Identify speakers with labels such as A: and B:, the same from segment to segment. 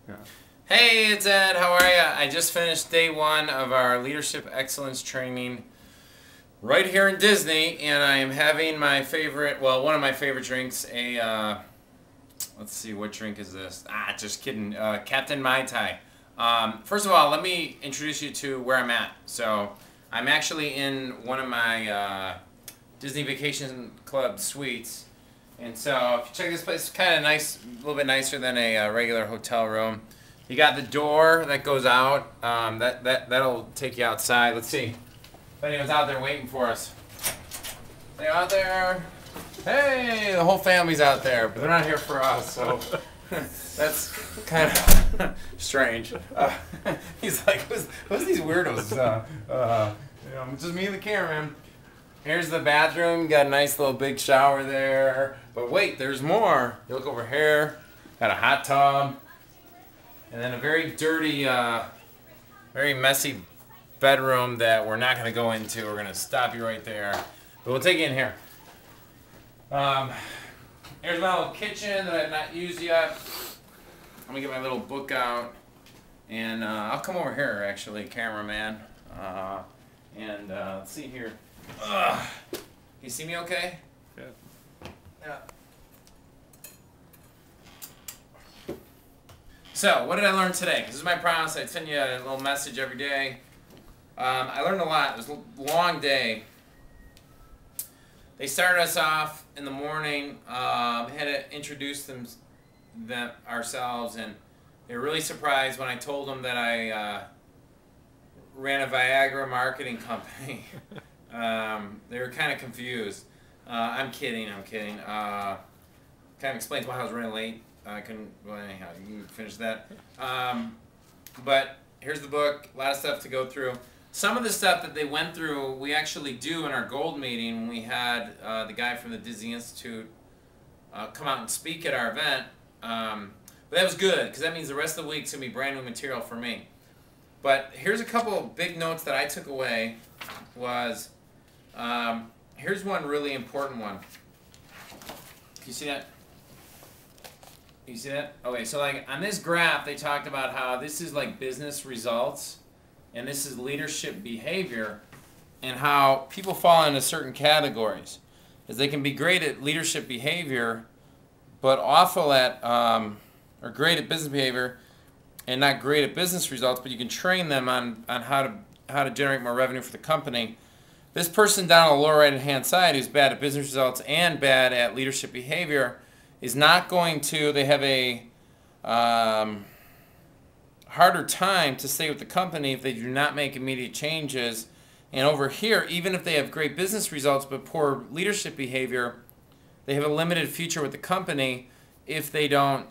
A: Yeah.
B: Hey, it's Ed. How are you? I just finished day one of our Leadership Excellence training right here in Disney, and I am having my favorite, well, one of my favorite drinks, let's see, what drink is this? Just kidding, Captain Mai Tai. First of all, let me introduce you to where I'm at. So, I'm actually in one of my Disney Vacation Club suites. And so, if you check this place, it's kind of nice, a little bit nicer than a regular hotel room. You got the door that goes out. That'll take you outside. Let's see if anyone's out there waiting for us. They out there? Hey, the whole family's out there, but they're not here for us, so that's kind of strange. He's like, who's these weirdos? Just me and the cameraman. Here's the bathroom. Got a nice little big shower there. But wait, there's more. You look over here. Got a hot tub. And then a very dirty, very messy bedroom that we're not going to go into. We're going to stop you right there. But we'll take you in here. Here's my little kitchen that I've not used yet. Let me get my little book out. And I'll come over here, actually, cameraman. Let's see here. You see me okay?
A: Yeah.
B: Yeah. So, what did I learn today? This is my promise. I'd send you a little message every day. I learned a lot. It was a long day. They started us off in the morning. Had to introduce ourselves, and they were really surprised when I told them that I ran a Viagra marketing company. They were kind of confused. I'm kidding. Kind of explains why I was running late. I couldn't, well, anyhow, you can finish that. But here's the book, a lot of stuff to go through. Some of the stuff that they went through, we actually do in our gold meeting when we had the guy from the Disney Institute come out and speak at our event. But that was good, because that means the rest of the week's going to be brand new material for me. But here's a couple of big notes that I took away was, here's one really important one. Can you see that? You see that? Okay, so like on this graph, they talked about how this is like business results, and this is leadership behavior, and how people fall into certain categories. Is they can be great at leadership behavior, but awful at, or great at business behavior, and not great at business results, but you can train them on how to generate more revenue for the company. This person down on the lower right-hand side who's bad at business results and bad at leadership behavior is not going to, they have a harder time to stay with the company if they do not make immediate changes. And over here, even if they have great business results but poor leadership behavior, they have a limited future with the company if they don't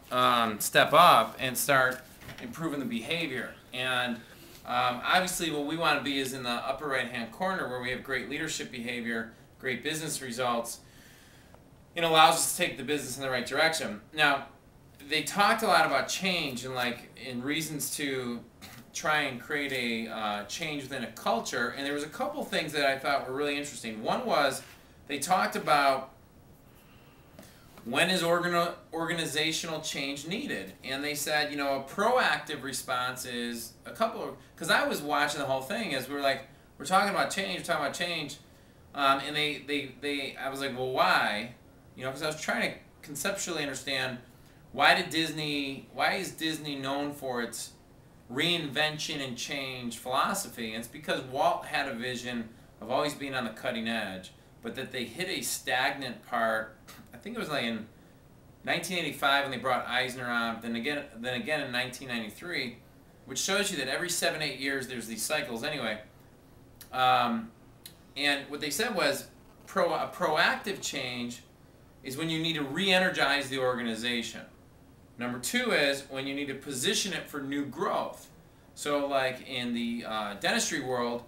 B: step up and start improving the behavior. And obviously what we want to be is in the upper right-hand corner where we have great leadership behavior, great business results. It allows us to take the business in the right direction. Now, they talked a lot about change and reasons to try and create a change within a culture. And there was a couple things that I thought were really interesting. One was they talked about when is organizational change needed, and they said, a proactive response is a couple of, because I was watching the whole thing as we're talking about change, and I was like, well, why? Because I was trying to conceptually understand why is Disney known for its reinvention and change philosophy? And it's because Walt had a vision of always being on the cutting edge, but that they hit a stagnant part. I think it was like in 1985 when they brought Eisner on, then again in 1993, which shows you that every 7-8 years there's these cycles anyway. And what they said was a proactive change is when you need to re-energize the organization. Number two is when you need to position it for new growth. So like in the dentistry world,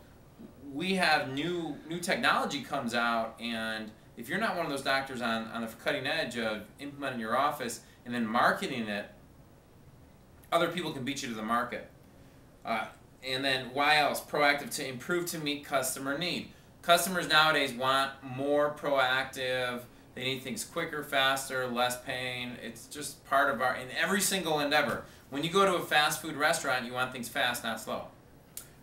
B: we have new technology comes out, and if you're not one of those doctors on the cutting edge of implementing your office and then marketing it, other people can beat you to the market. And then why else? Proactive, to improve to meet customer need. Customers nowadays want more proactive. They need things quicker, faster, less pain. It's just part of in every single endeavor. When you go to a fast food restaurant, you want things fast, not slow.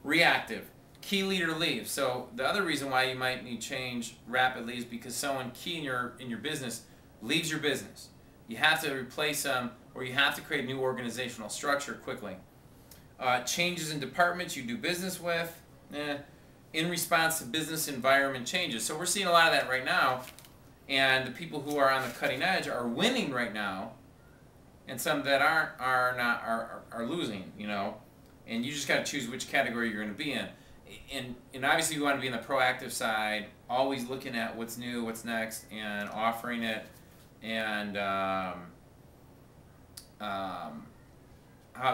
B: Reactive. Key leader leaves. So the other reason why you might need change rapidly is because someone key in your business leaves your business. You have to replace them, or you have to create a new organizational structure quickly. Changes in departments you do business with, in response to business environment changes. So we're seeing a lot of that right now, and the people who are on the cutting edge are winning right now, and some that aren't are losing. You know, and you just got to choose which category you're going to be in. And obviously you want to be in the proactive side, always looking at what's new, what's next, and offering it, and how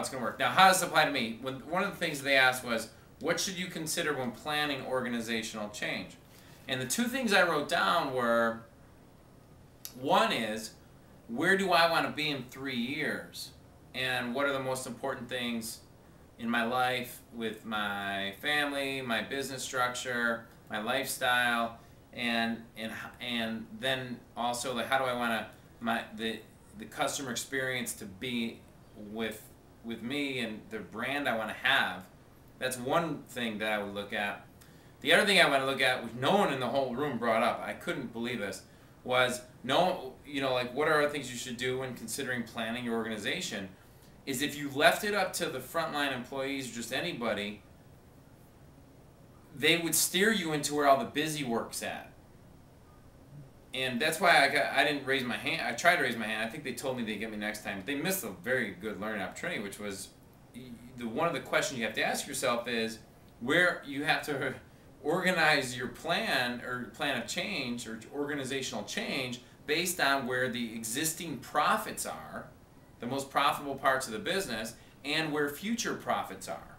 B: it's going to work. Now, how does this apply to me? One of the things they asked was, what should you consider when planning organizational change? And the two things I wrote down were, one is, where do I want to be in 3 years? And what are the most important things in my life with my family, my business structure, my lifestyle, and then also, like, how do I want the customer experience to be with me and the brand I want to have. That's one thing that I would look at. The other thing I want to look at, which no one in the whole room brought up, I couldn't believe this, was like, what are things you should do when considering planning your organization? Is if you left it up to the frontline employees or just anybody, they would steer you into where all the busy work's at. And that's why I didn't raise my hand. I tried to raise my hand. I think they told me they'd get me next time. They missed a very good learning opportunity, which was one of the questions you have to ask yourself is where you have to organize your plan or plan of change or organizational change based on where the existing profits are, the most profitable parts of the business, and where future profits are.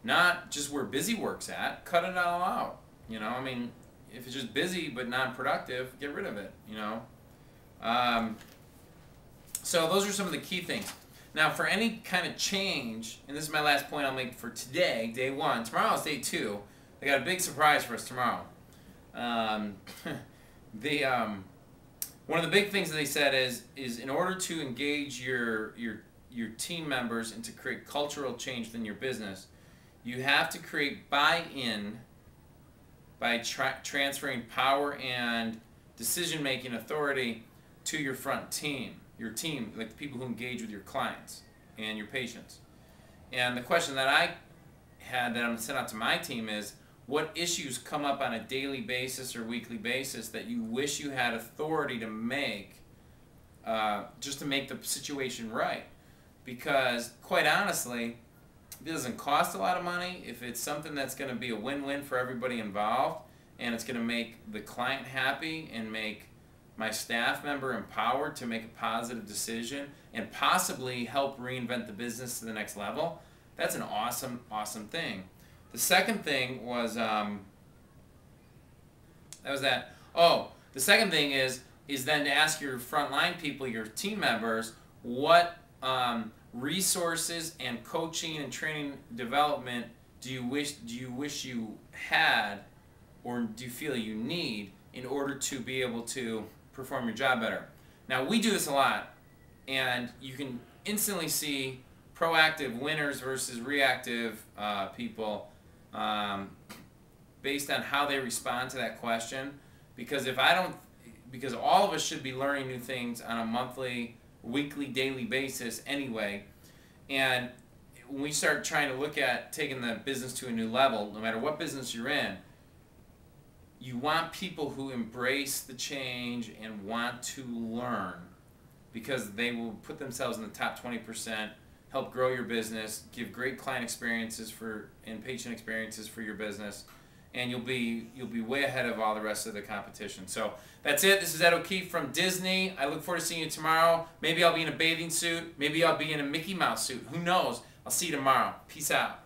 B: Not just where busy work's at. Cut it all out. You know, I mean, if it's just busy but non-productive, get rid of it, you know. So those are some of the key things. Now, for any kind of change, and this is my last point I'll make for today, day one. Tomorrow is day two. They got a big surprise for us tomorrow. One of the big things that they said is in order to engage your team members and to create cultural change within your business, you have to create buy-in by transferring power and decision-making authority to your front team, your team, like the people who engage with your clients and your patients. And the question that I had that I'm going to send out to my team is, what issues come up on a daily basis or weekly basis that you wish you had authority to make, just to make the situation right? Because, quite honestly, it doesn't cost a lot of money. If it's something that's going to be a win-win for everybody involved, and it's going to make the client happy and make my staff member empowered to make a positive decision and possibly help reinvent the business to the next level, that's an awesome, awesome thing. The second thing was, the second thing is then to ask your frontline people, your team members, what resources and coaching and training development do you wish you had, or do you feel you need in order to be able to perform your job better? Now, we do this a lot, and you can instantly see proactive winners versus reactive people based on how they respond to that question. Because because all of us should be learning new things on a monthly, weekly, daily basis anyway. And when we start trying to look at taking the business to a new level, no matter what business you're in, you want people who embrace the change and want to learn, because they will put themselves in the top 20%, help grow your business, give great client experiences and patient experiences for your business, and you'll be way ahead of all the rest of the competition. So that's it. This is Ed O'Keefe from Disney. I look forward to seeing you tomorrow. Maybe I'll be in a bathing suit. Maybe I'll be in a Mickey Mouse suit. Who knows? I'll see you tomorrow. Peace out.